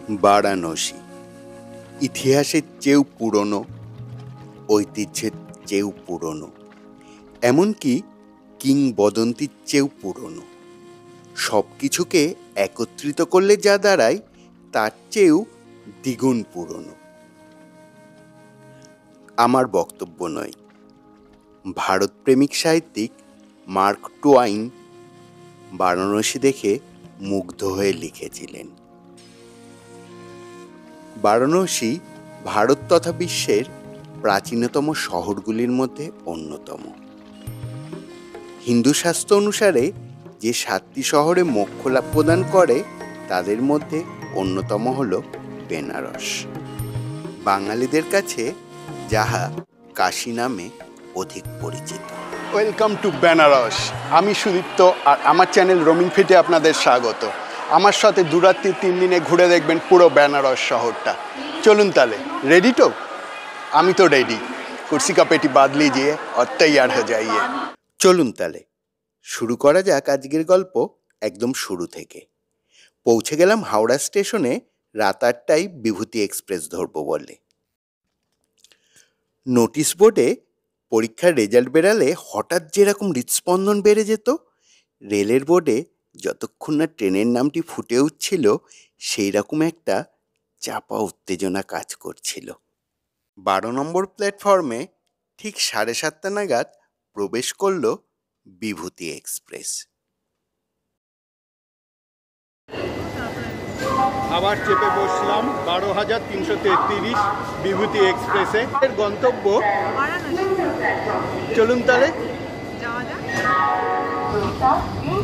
বারাণসী ইতিহাসের চেয়েও পুরনো, ঐতিহ্যের চেয়েও পুরনো, এমনকি কিংবদন্তির চেয়েও পুরনো। সব কিছুকে একত্রিত করলে যা দাঁড়ায় তার চেয়েও দ্বিগুণ পুরনো। আমার বক্তব্য নয়, ভারতপ্রেমিক সাহিত্যিক মার্ক টুয়াইন বারাণসী দেখে মুগ্ধ হয়ে লিখেছিলেন, বারাণসী ভারত তথা বিশ্বের প্রাচীনতম শহরগুলির মধ্যে অন্যতম। হিন্দু শাস্ত্র অনুসারে যে 7টি শহরে মোক্ষ লাভ প্রদান করে তাদের মধ্যে অন্যতম হল বেনারস, বাঙালিদের কাছে যাহা কাশী নামে অধিক পরিচিত। Welcome to Banaras. আমি সুদীপ্ত আর আমার চ্যানেল রোমিং ফিটে আপনাদের স্বাগত। আমার সাথে দুরাত্রি 3 দিনে ঘুরে দেখবেন পুরো বেনারস শহরটা। চলুন তাহলে, রেডি তো? আমি তো রেডি। কুর্সি কা পেটি বাঁধ লিজিয়ে আর তৈয়ার হয়ে যাইয়ে। চলুন তাহলে শুরু করা যাক আজকের গল্প একদম শুরু থেকে। পৌঁছে গেলাম হাওড়া স্টেশনে রাত 8টায় বিভূতি এক্সপ্রেস ধরবো বলে। নোটিশ বোর্ডে পরীক্ষার রেজাল্ট বেরালে হঠাৎ যেরকম হৃদস্পন্দন বেড়ে যেত, রেলের বোর্ডে যতক্ষণ না ট্রেনের নামটি ফুটে উঠছিল সেই রকম একটা চাপা উত্তেজনা কাজ করছিল। 12 নম্বর প্ল্যাটফর্মে ঠিক 7:30 নাগাদ প্রবেশ করল বিভূতি এক্সপ্রেস। আবার চেপে বসলাম 12,333 বিভূতি এক্সপ্রেসে। এর গন্তব্য চলুন তাহলে।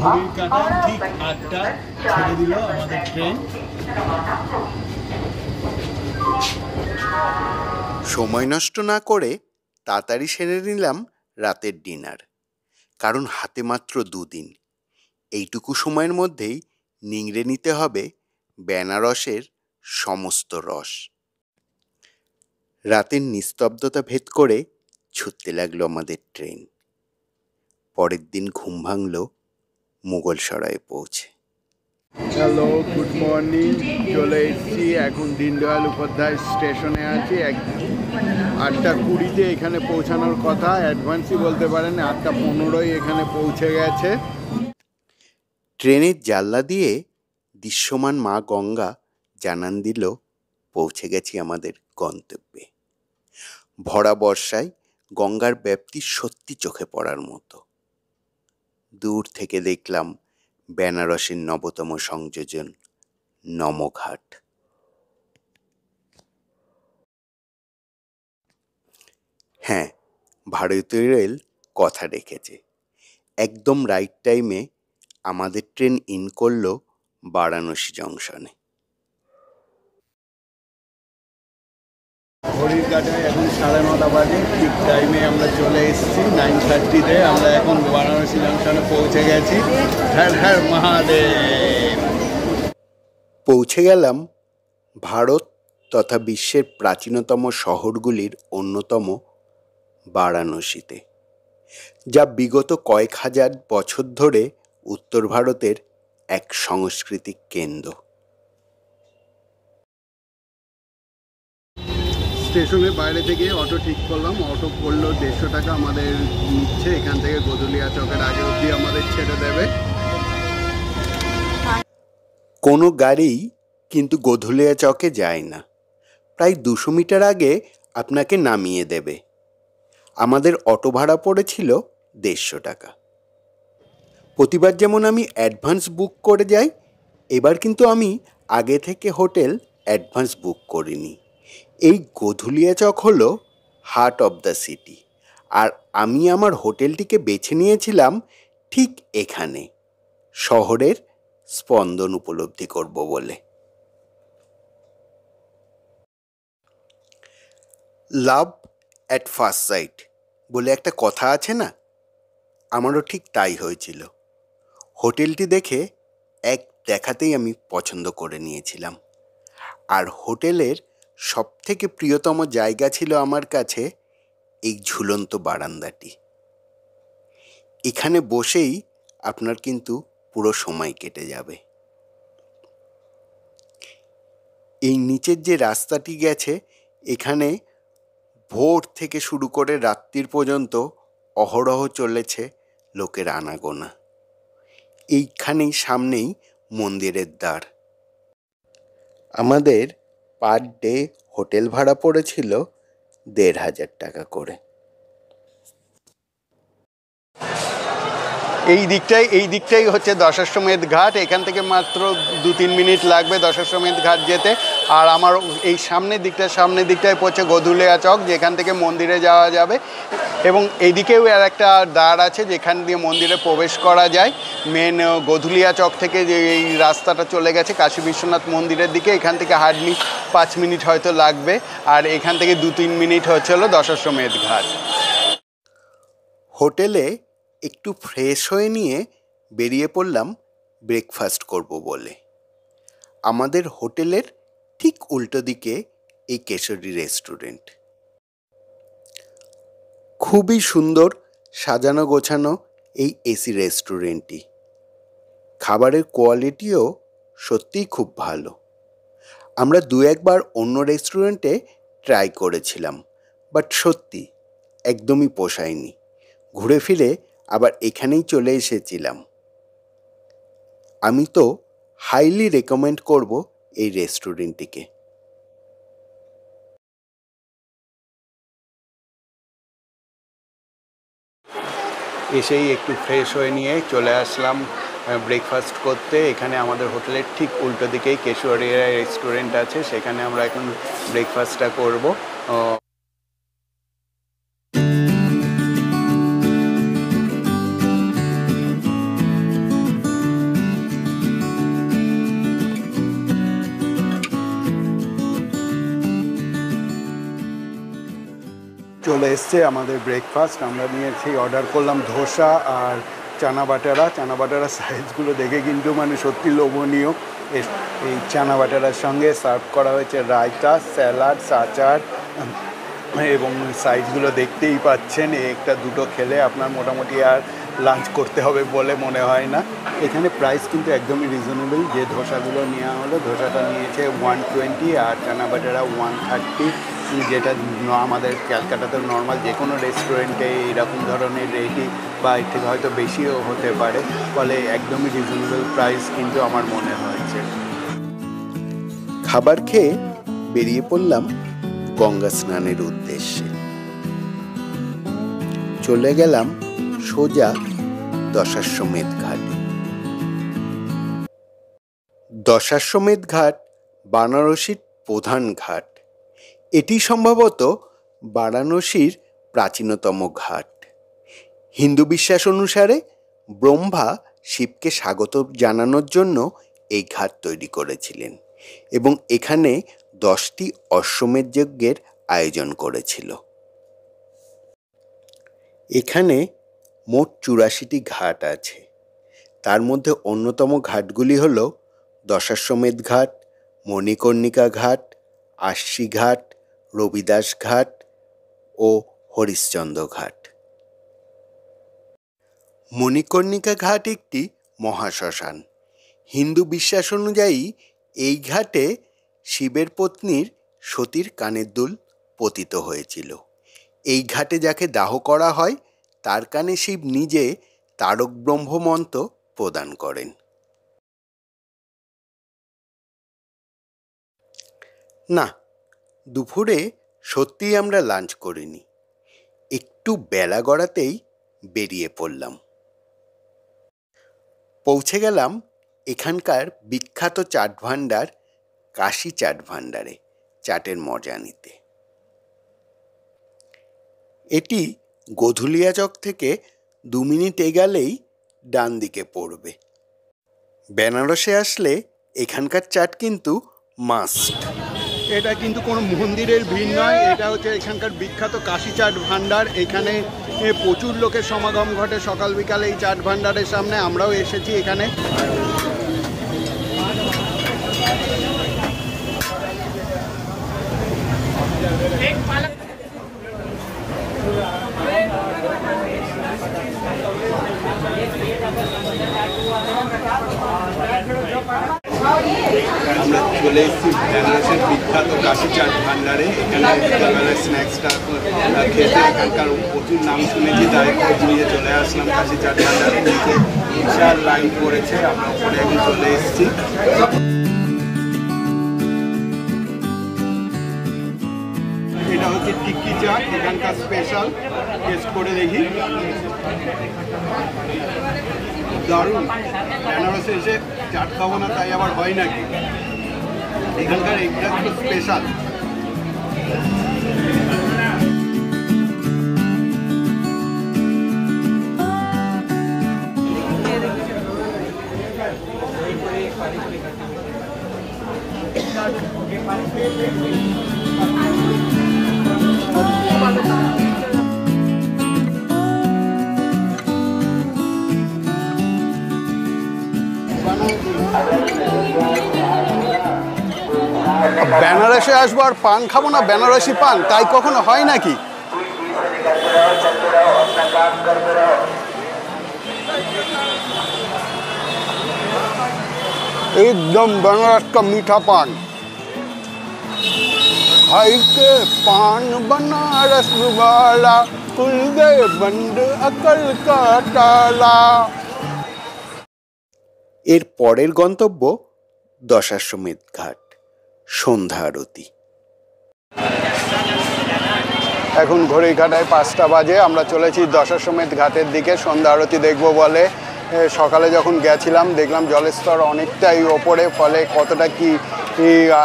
ঘড়ির কাঁটা ঠিক 8টা ছেড়ে দিল আমাদের ট্রেন। সময় নষ্ট না করে তাড়াতাড়ি সেরে নিলাম রাতের ডিনার, কারণ হাতে মাত্র 2 দিন। এইটুকু সময়ের মধ্যেই নিংড়ে নিতে হবে বেনারসের সমস্ত রস। রাতের নিস্তব্ধতা ভেদ করে ছুটতে লাগলো আমাদের ট্রেন। পরের দিন ঘুম ভাঙল মুঘলসরায়ে পৌঁছে। Hello, good morning. চলে এসেছি, এখন দীনদয়াল উপাধ্যায় স্টেশনে আছি। 8:20 এখানে পৌঁছানোর কথা, অ্যাডভান্সই বলতে পারেন। 8:15 এখানে পৌঁছে গেছে। ট্রেনের জানলা দিয়ে দৃশ্যমান মা গঙ্গা জানান দিল পৌঁছে গেছি আমাদের গন্তব্যে। ভরা বর্ষায় গঙ্গার ব্যাপ্তি সত্যি চোখে পড়ার মতো। দূর থেকে দেখলাম বেনারসের নবতম সংযোজন নমঘাট। হ্যাঁ, ভারতীয় রেল কথা রেখেছে। একদম রাইট টাইমে আমাদের ট্রেন ইন করলো বারাণসী জংশনে। ঘড়ির কাঁটায় এখন 9:30 বাজে। ঠিক টাইমে আমরা চলে এসেছি। 9:30-তে আমরা এখন বারাণসী জংশনে পৌঁছে গেছি। হর হর মহাদেব। পৌঁছে গেলাম ভারত তথা বিশ্বের প্রাচীনতম শহরগুলির অন্যতম বারাণসীতে, যা বিগত কয়েক হাজার বছর ধরে উত্তর ভারতের এক সাংস্কৃতিক কেন্দ্র। স্টেশনের বাইরে থেকে অটো ঠিক করলাম। অটো পড়লো 150 টাকা আমাদের নিচ্ছে। এখান থেকে গদুলিয়া চকের আগে অবধি আমাদের ছেড়ে দেবে। কোনো গাড়ি কিন্তু গধুলিয়া চকে যায় না, প্রায় 200 মিটার আগে আপনাকে নামিয়ে দেবে। আমাদের অটো ভাড়া পড়েছিল 150 টাকা। প্রতিবার যেমন আমি অ্যাডভান্স বুক করে যাই, এবার কিন্তু আমি আগে থেকে হোটেল অ্যাডভান্স বুক করিনি। এই গধুলিয়া চক হলো হার্ট অফ দ্য সিটি, আর আমি আমার হোটেলটিকে বেছে নিয়েছিলাম ঠিক এখানে, শহরের স্পন্দন উপলব্ধি করব বলে। লাভ অ্যাট ফার্স্ট সাইট বলে একটা কথা আছে না, আমারও ঠিক তাই হয়েছিল। হোটেলটি দেখে এক দেখাতেই আমি পছন্দ করে নিয়েছিলাম। আর হোটেলের সবথেকে প্রিয়তম জায়গা ছিল আমার কাছে এই ঝুলন্ত বারান্দাটি। এখানে বসেই আপনার কিন্তু পুরো সময় কেটে যাবে। এই নিচের যে রাস্তাটি গেছে এখানে ভোর থেকে শুরু করে রাত্রির পর্যন্ত অহরহ চলেছে লোকের আনাগোনা। এইখানেই সামনেই মন্দিরের দ্বার। আমাদের পার ডে হোটেল ভাড়া পড়েছিল ১,৫০০ টাকা করে। এই দিকটাই হচ্ছে দশাশ্বমেধ ঘাট। এখান থেকে মাত্র ২-৩ মিনিট লাগবে দশাশ্বমেধ ঘাট যেতে। আর আমার এই সামনের দিকটায় পড়ছে গধুলিয়া চক, যেখান থেকে মন্দিরে যাওয়া যাবে। এবং এইদিকেও আর একটা দ্বার আছে যেখান দিয়ে মন্দিরে প্রবেশ করা যায়। মেন গধুলিয়া চক থেকে যে এই রাস্তাটা চলে গেছে কাশী বিশ্বনাথ মন্দিরের দিকে, এখান থেকে হার্ডলি ৫ মিনিট হয়তো লাগবে। আর এখান থেকে ২-৩ মিনিট হচ্ছে হলো দশাশ্বমেধ ঘাট। হোটেলে একটু ফ্রেশ হয়ে নিয়ে বেরিয়ে পড়লাম ব্রেকফাস্ট করব বলে। আমাদের হোটেলের ঠিক উল্টো দিকে এই কেশরী রেস্টুরেন্ট। খুবই সুন্দর সাজানো গোছানো এই এসি রেস্টুরেন্টটি। খাবারের কোয়ালিটিও সত্যিই খুব ভালো। আমরা ২-১ বার অন্য রেস্টুরেন্টে ট্রাই করেছিলাম, বাট সত্যি একদমই পোষায়নি। ঘুরে ফিরে আবার এখানেই চলে এসেছিলাম। আমি তো হাইলি রেকমেন্ড করব এই রেস্টুরেন্টটিকে। এসেই একটু ফ্রেশ হয়ে নিয়ে চলে আসলাম ব্রেকফাস্ট করতে। এখানে আমাদের হোটেলের ঠিক উল্টো দিকেই কেশরিয়া রেস্টুরেন্ট আছে, সেখানে আমরা এখন ব্রেকফাস্টটা করব। চলে এসছে আমাদের ব্রেকফাস্ট। আমরা নিয়েছি, অর্ডার করলাম ধোসা আর চানা বাটারা সাইজগুলো দেখে কিন্তু মানে সত্যি লোভনীয়। এই চানা বাটারার সঙ্গে সার্ভ করা হয়েছে রায়তা, স্যালাড, আচার এবং সাইজগুলো দেখতেই পাচ্ছেন। একটা দুটো খেলে আপনার মোটামুটি আর লাঞ্চ করতে হবে বলে মনে হয় না। এখানে প্রাইস কিন্তু একদমই রিজনেবল। যে ধোসাগুলো নেওয়া হলো, ধোসাটা নিয়েছে 120 আর চানা বাটারা 130, যেটা আমাদের ক্যালকাটাতে নর্মাল যে কোনো রেস্টুরেন্টে এইরকম ধরনের রেটই বা এর থেকে হয়তো বেশিও হতে পারে। ফলে একদমই রিজনেবল প্রাইস কিন্তু আমার মনে হয়েছে। খাবার খেয়ে বেরিয়ে পড়লাম গঙ্গা স্নানের উদ্দেশ্যে। চলে গেলাম সোজা দশাশ্বমেধ ঘাটে। দশাশ্বমেধ ঘাট বারাণসীর প্রধান ঘাট। এটি সম্ভবত বারাণসীর প্রাচীনতম ঘাট। হিন্দু বিশ্বাস অনুসারে ব্রহ্মা শিবকে স্বাগত জানানোর জন্য এই ঘাট তৈরি করেছিলেন এবং এখানে 10টি অশ্বমেধ যজ্ঞের আয়োজন করেছিল। এখানে মোট 84টি ঘাট আছে। তার মধ্যে অন্যতম ঘাটগুলি হল দশাশ্বমেধ ঘাট, মণিকর্ণিকা ঘাট, আশি ঘাট, রবিদাস ঘাট ও হরিশ্চন্দ্র ঘাট। মণিকর্ণিকা ঘাট একটি মহাশ্মশান। হিন্দু বিশ্বাস অনুযায়ী এই ঘাটে শিবের পত্নীর সতীর কানের দুল পতিত হয়েছিল। এই ঘাটে যাকে দাহ করা হয় তার কানে শিব নিজে তারক ব্রহ্ম মন্ত্র প্রদান করেন। না, দুপুরে সত্যিই আমরা লাঞ্চ করিনি। একটু বেলা গড়াতেই বেরিয়ে পড়লাম। পৌঁছে গেলাম এখানকার বিখ্যাত চাট ভাণ্ডার কাশী চাট ভাণ্ডারে চাটের মজা নিতে। এটি গধুলিয়া চক থেকে 2 মিনিট এগোলেই ডান দিকে পড়বে। বেনারসে আসলে এখানকার চাট কিন্তু মাস্ট। এটা কিন্তু কোনো মন্দিরের ভিড় নয়, এটা হচ্ছে এখানকার বিখ্যাত কাশী চাট ভাণ্ডার। এখানে প্রচুর লোকের সমাগম ঘটে সকাল বিকালে এই চাট ভাণ্ডারের সামনে। আমরাও এসেছি এখানে। আমরা চলে এসেছি বেনারসের বিখ্যাত কাশি চাট ভান্ডারে। এখানে বিকালবেলার স্ন্যাক্সটা খেতে এখানকার প্রচুর নাম শুনেছি, তাই খোঁজ নিয়ে চলে আসলাম কাশি চাট ভান্ডারে। নিচে বিশাল লাইন পড়েছে, আমরা ওপরে এখন চলে এসেছি। এটা হচ্ছে টিক্কি চাট, এখানকার স্পেশাল। টেস্ট করে দেখি, দারুণ। বেনারসে এসে চাট খাবো না তাই আবার হয় নাকি? এখানকার এটা একটু স্পেশাল। বেনারসে আসবো আর পান খাবো না, বেনারসি পান, তাই কখনো হয় নাকি? एकदम बनारस का मीठा पान। खाई के पान बनारस वाला, खुल गए बंद अकल का ताला। এর পরের গন্তব্য দশাশ্বমেধ ঘাট, সন্ধ্যা আরতি। এখন ঘড়ি কাটায় 5টা বাজে। আমরা চলেছি দশাশ্বমেধ ঘাটের দিকে সন্ধ্যা আরতি দেখব বলে। সকালে যখন গেছিলাম দেখলাম জলের স্তর অনেকটাই ওপরে, ফলে কতটা কি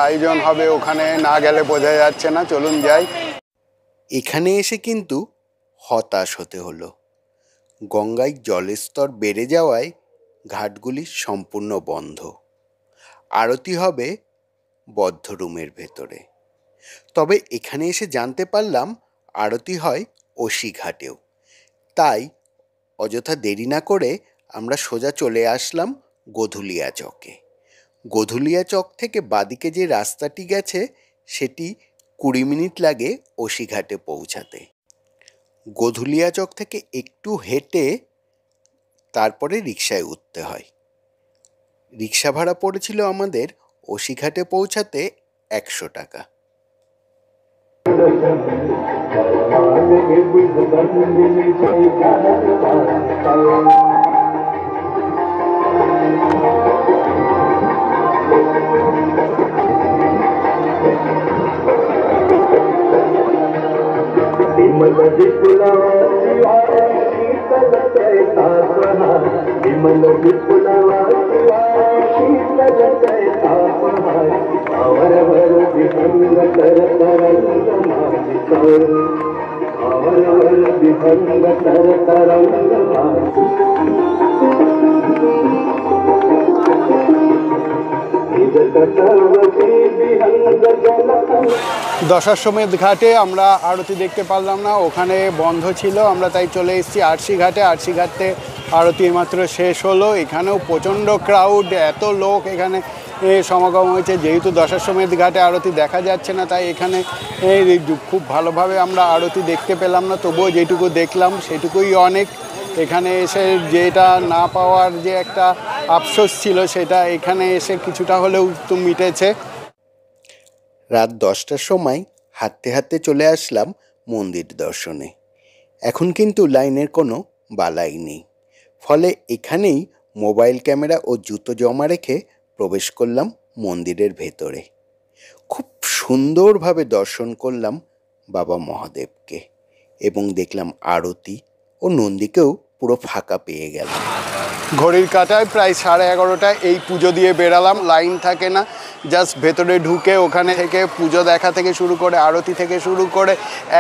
আয়োজন হবে ওখানে না গেলে বোঝা যাচ্ছে না। চলুন যাই। এখানে এসে কিন্তু হতাশ হতে হলো। গঙ্গায় জলের স্তর বেড়ে যাওয়ায় ঘাটগুলি সম্পূর্ণ বন্ধ। আরতি হবে বদ্ধ রুমের ভেতরে। তবে এখানে এসে জানতে পারলাম আরতি হয় ওশি ঘাটেও। তাই অযথা দেরি না করে আমরা সোজা চলে আসলাম গোধুলিয়া চকে। গোধুলিয়া চক থেকে বাদিকে যে রাস্তাটি গেছে সেটি 20 মিনিট লাগে ওশি ঘাটে পৌঁছাতে। গোধুলিয়া চক থেকে একটু হেঁটে তারপরে রিকশায় উঠতে হয়। রিকশা ভাড়া পড়েছিল আমাদের ওশি ঘাটে পৌঁছাতে 100 টাকা। দশাশ্বমেধ ঘাটে আমরা আরতি দেখতে পারলাম না, ওখানে বন্ধ ছিল। আমরা তাই চলে এসেছি আরশি ঘাটে। আরশি ঘাটে আরতি মাত্র শেষ হলো। এখানেও প্রচণ্ড ক্রাউড, এত লোক এখানে সমাগম হয়েছে। যেহেতু দশাশ্বমেধ ঘাটে আরতি দেখা যাচ্ছে না, তাই এখানে খুব ভালোভাবে আমরা আরতি দেখতে পেলাম না। তবুও যেটুকু দেখলাম সেটুকুই অনেক। এখানে এসে যেটা না পাওয়ার যে একটা আফসোস ছিল, সেটা এখানে এসে কিছুটা হলেও তো মিটেছে। রাত 10টার সময় হাঁটতে হাঁটতে চলে আসলাম মন্দির দর্শনে। এখন কিন্তু লাইনের কোনো বালাই নেই, ফলে এখানেই মোবাইল ক্যামেরা ও জুতো জমা রেখে প্রবেশ করলাম মন্দিরের ভেতরে। খুব সুন্দরভাবে দর্শন করলাম বাবা মহাদেবকে এবং দেখলাম আরতি ও নন্দীকেও পুরো ফাঁকা পেয়ে গেল। ঘড়ির কাঁটায় প্রায় 11:30টায় এই পুজো দিয়ে বেরালাম। লাইন থাকে না, জাস্ট ভেতরে ঢুকে ওখানে থেকে পুজো দেখা থেকে শুরু করে আরতি থেকে শুরু করে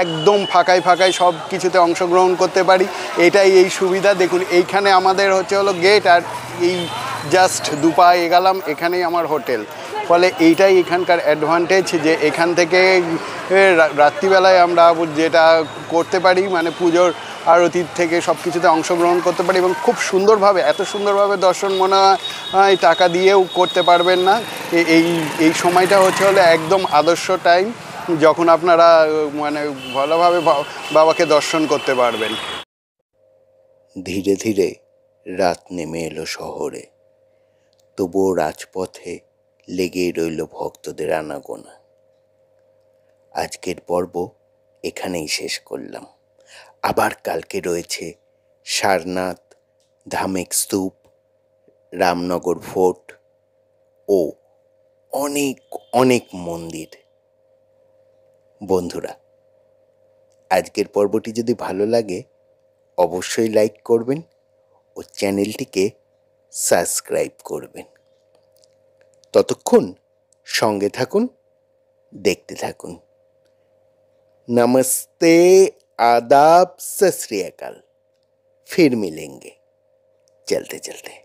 একদম ফাঁকায় ফাঁকায় সব কিছুতে অংশগ্রহণ করতে পারি। এটাই এই সুবিধা। দেখুন এইখানে আমাদের হলো গেট, আর এই জাস্ট 2 পা এগালাম এখানেই আমার হোটেল। ফলে এইটাই এখানকার অ্যাডভান্টেজ যে এখান থেকে রাত্রিবেলায় আমরা যেটা করতে পারি, মানে পুজোর আরতির থেকে সব কিছুতে অংশগ্রহণ করতে পারি এবং খুব সুন্দরভাবে, এত সুন্দরভাবে দর্শন মনে হয় টাকা দিয়েও করতে পারবেন না। এই সময়টা হলো একদম আদর্শ টাইম, যখন আপনারা মানে ভালোভাবে বাবাকে দর্শন করতে পারবেন। ধীরে ধীরে রাত নেমে এলো শহরে, তবুও রাজপথে লেগেই রইল ভক্তদের আনাগোনা। আজকের পর্ব এখানেই শেষ করলাম। আবার কালকে রয়েছে সারনাথ, ধামেক স্তূপ, রামনগর ফোর্ট ও অনেক অনেক মন্দির। বন্ধুরা, আজকের পর্বটি যদি ভালো লাগে অবশ্যই লাইক করবেন ও চ্যানেলটিকে সাবস্ক্রাইব করবেন। ততক্ষণ সঙ্গে থাকুন, দেখতে থাকুন। नमस्ते, आदाब, सत श्री अकाल। फिर मिलेंगे चलते चलते।